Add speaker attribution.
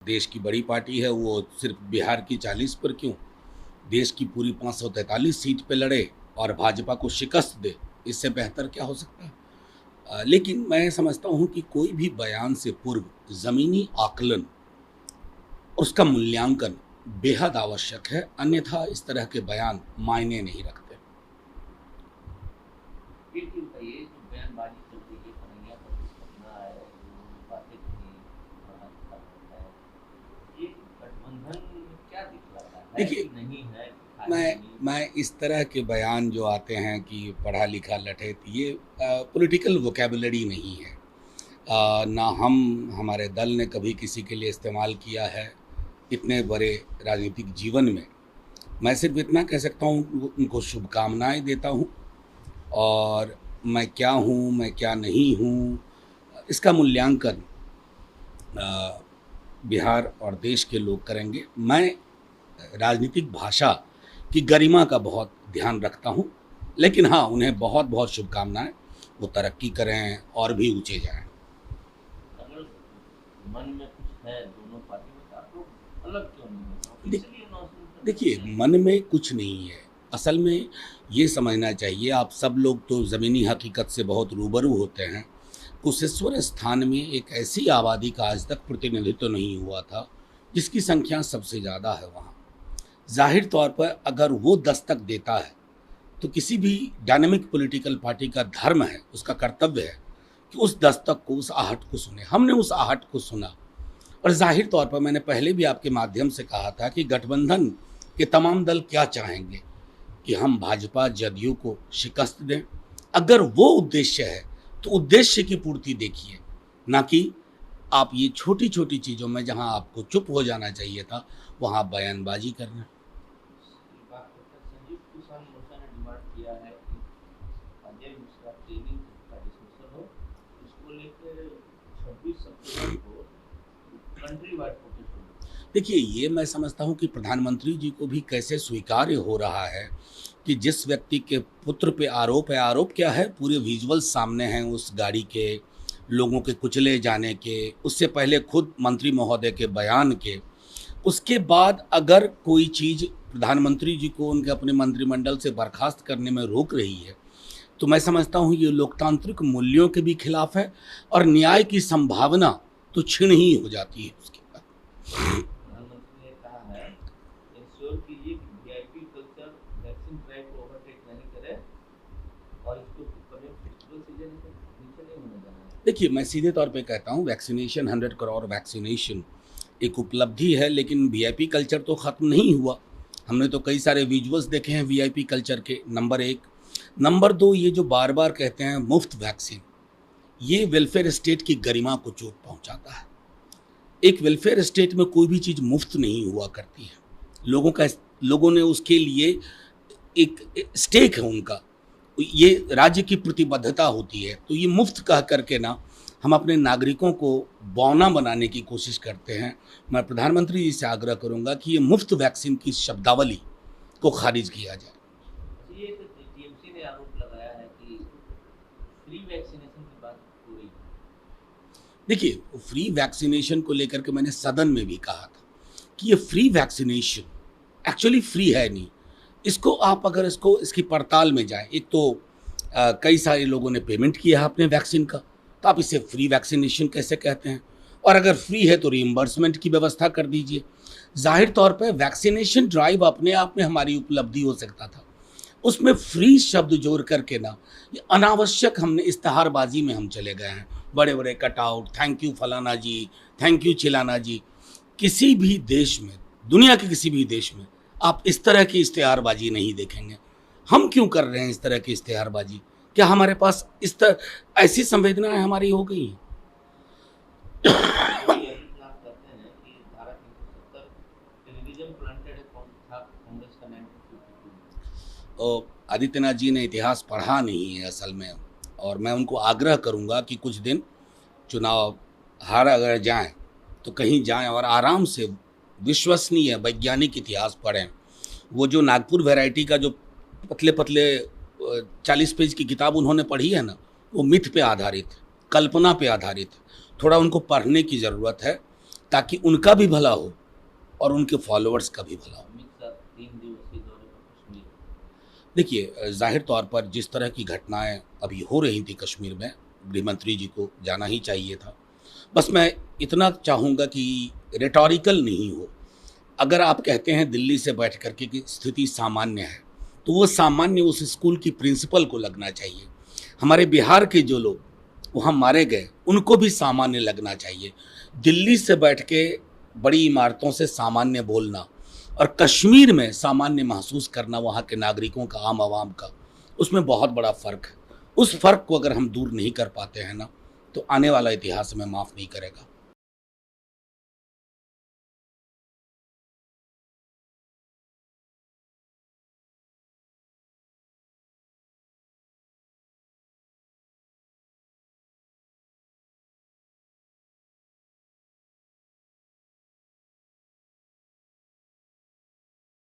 Speaker 1: देश की बड़ी पार्टी है, वो सिर्फ बिहार की 40 पर क्यों, देश की पूरी 543 सीट पे लड़े और भाजपा को शिकस्त दे। इससे बेहतर क्या हो सकता है। लेकिन मैं समझता हूँ कि कोई भी बयान से पूर्व ज़मीनी आकलन, उसका मूल्यांकन बेहद आवश्यक है, अन्यथा इस तरह के बयान मायने नहीं रखते।
Speaker 2: बिल्कुल बताइए, जो बयानबाजी चल रही है, कन्हैया का कुछ घटना है, जो बातें कही, बड़ा अच्छा लगता है। ये गठबंधन में क्या दिख रहा है
Speaker 1: देखिए,
Speaker 2: कि नहीं है, कि खाली
Speaker 1: मैं
Speaker 2: नहीं?
Speaker 1: मैं इस तरह के बयान जो आते हैं कि पढ़ा लिखा लठैत, ये पॉलिटिकल वोकैबुलरी नहीं है। ना हमारे दल ने कभी किसी के लिए इस्तेमाल किया है इतने बड़े राजनीतिक जीवन में। मैं सिर्फ इतना कह सकता हूँ, उनको शुभकामनाएं देता हूँ, और मैं क्या हूँ, मैं क्या नहीं हूँ, इसका मूल्यांकन बिहार और देश के लोग करेंगे। मैं राजनीतिक भाषा की गरिमा का बहुत ध्यान रखता हूँ, लेकिन हाँ, उन्हें बहुत बहुत शुभकामनाएं, वो तरक्की करें और भी ऊंचे जाएं।
Speaker 2: अगर मन में कुछ है दोनों पार्टी में, तो आप लोग अलग क्यों नहीं होते?
Speaker 1: देख
Speaker 2: ऑफिशियली अनाउंसमेंट कर
Speaker 1: देखिए,
Speaker 2: देते हैं।
Speaker 1: मन में कुछ नहीं है। असल में ये समझना चाहिए, आप सब लोग तो ज़मीनी हकीकत से बहुत रूबरू होते हैं। कुशेश्वर स्थान में एक ऐसी आबादी का आज तक प्रतिनिधित्व नहीं हुआ था जिसकी संख्या सबसे ज़्यादा है वहाँ। जाहिर तौर पर अगर वो दस्तक देता है, तो किसी भी डायनेमिक पॉलिटिकल पार्टी का धर्म है, उसका कर्तव्य है कि उस दस्तक को, उस आहट को सुने। हमने उस आहट को सुना, और जाहिर तौर पर मैंने पहले भी आपके माध्यम से कहा था कि गठबंधन के तमाम दल क्या चाहेंगे कि हम भाजपा जदयू को शिकस्त दें। अगर वो उद्देश्य है, तो उद्देश्य की पूर्ति देखिए, ना कि आप ये छोटी छोटी चीज़ों में जहां आपको चुप हो जाना चाहिए था, वहां बयानबाजी करना।
Speaker 2: इस बात को लेकर संयुक्त किसान मोर्चा ने डिमांड किया है कि अजय मिश्रा ट्रेनिंग का डिसमिसल हो। इसको लेकर 26 सितंबर को कंट्री वाइड प्रोटेस्ट होगा।
Speaker 1: देखिए, ये मैं समझता हूँ कि प्रधानमंत्री जी को भी कैसे स्वीकार्य हो रहा है कि जिस व्यक्ति के पुत्र पे आरोप है, आरोप क्या है, पूरे विजुअल सामने हैं उस गाड़ी के, लोगों के कुचले जाने के, उससे पहले खुद मंत्री महोदय के बयान के, उसके बाद अगर कोई चीज़ प्रधानमंत्री जी को उनके अपने मंत्रिमंडल से बर्खास्त करने में रोक रही है, तो मैं समझता हूँ ये लोकतांत्रिक मूल्यों के भी खिलाफ है, और न्याय की संभावना तो क्षीण ही हो जाती है उसके बाद।
Speaker 2: प्रधानमंत्री ने कहा है, इंश्योर कीजिए कि वीआईपी कल्चर वैक्सीन ड्राइव को ओवरटेक नहीं करे, और इसको कभी फेस्टिवल सीजन में नीचे नहीं होने देना है।
Speaker 1: देखिए, मैं सीधे तौर पे कहता हूँ, वैक्सीनेशन 100 करोड़ वैक्सीनेशन एक उपलब्धि है, लेकिन वीआईपी कल्चर तो ख़त्म नहीं हुआ। हमने तो कई सारे विजुअल्स देखे हैं वीआईपी कल्चर के, नंबर एक। नंबर दो, ये जो बार बार कहते हैं मुफ्त वैक्सीन, ये वेलफेयर स्टेट की गरिमा को चोट पहुंचाता है। एक वेलफेयर स्टेट में कोई भी चीज़ मुफ्त नहीं हुआ करती है। लोगों ने उसके लिए एक स्टेक है उनका, ये राज्य की प्रतिबद्धता होती है। तो ये मुफ्त कह करके ना हम अपने नागरिकों को बौना बनाने की कोशिश करते हैं। मैं प्रधानमंत्री जी से आग्रह करूंगा कि ये मुफ्त वैक्सीन की शब्दावली को खारिज किया जाए।
Speaker 2: ये टीएमसी ने आरोप लगाया है कि फ्री वैक्सीनेशन की बात हो रही है।
Speaker 1: देखिए, फ्री वैक्सीनेशन को लेकर के मैंने सदन में भी कहा था कि ये फ्री वैक्सीनेशन एक्चुअली फ्री है नहीं। इसको आप अगर इसकी पड़ताल में जाएं, एक तो कई सारे लोगों ने पेमेंट किया है अपने वैक्सीन का, तो आप इसे फ्री वैक्सीनेशन कैसे कहते हैं? और अगर फ्री है तो रीइंबर्समेंट की व्यवस्था कर दीजिए। जाहिर तौर पर वैक्सीनेशन ड्राइव अपने आप में हमारी उपलब्धि हो सकता था, उसमें फ्री शब्द जोड़ करके ना, ये अनावश्यक हमने इश्तहारबाजी में हम चले गए हैं। बड़े बड़े कटआउट, थैंक यू फलाना जी, थैंक यू चिलाना जी। किसी भी देश में, दुनिया के किसी भी देश में आप इस तरह की इश्तहारबाजी नहीं देखेंगे। हम क्यों कर रहे हैं इस तरह की इश्तहारबाजी? क्या हमारे पास इस तरह ऐसी संवेदनाएं हमारी हो गई हैं?
Speaker 2: आदित्यनाथ कहते हैं कि धारा 370 टेररिज्म प्लांटेड था कांग्रेस का 1952।
Speaker 1: और आदित्यनाथ जी ने इतिहास पढ़ा नहीं है असल में, और मैं उनको आग्रह करूंगा कि कुछ दिन चुनाव हार अगर जाएं, तो कहीं जाएं और आराम से विश्वसनीय वैज्ञानिक इतिहास पढ़ें। वो जो नागपुर वैरायटी का जो पतले पतले 40 पेज की किताब उन्होंने पढ़ी है ना, वो मिथ पे आधारित, कल्पना पे आधारित। थोड़ा उनको पढ़ने की ज़रूरत है, ताकि उनका भी भला हो और उनके फॉलोअर्स का भी भला हो।
Speaker 2: अमित शाह 3 दिवसीय दौरे पर कश्मीर।
Speaker 1: देखिए, जाहिर तौर पर जिस तरह की घटनाएं अभी हो रही थी कश्मीर में, गृहमंत्री जी को जाना ही चाहिए था। बस मैं इतना चाहूँगा कि रेटोरिकल नहीं हो। अगर आप कहते हैं दिल्ली से बैठ कर के कि स्थिति सामान्य है, तो वो सामान्य उस स्कूल की प्रिंसिपल को लगना चाहिए। हमारे बिहार के जो लोग वहाँ मारे गए, उनको भी सामान्य लगना चाहिए। दिल्ली से बैठ के बड़ी इमारतों से सामान्य बोलना और कश्मीर में सामान्य महसूस करना वहाँ के नागरिकों का, आम आवाम का, उसमें बहुत बड़ा फ़र्क है। उस फ़र्क को अगर हम दूर नहीं कर पाते हैं ना, तो आने वाला इतिहास हमें माफ़ नहीं करेगा।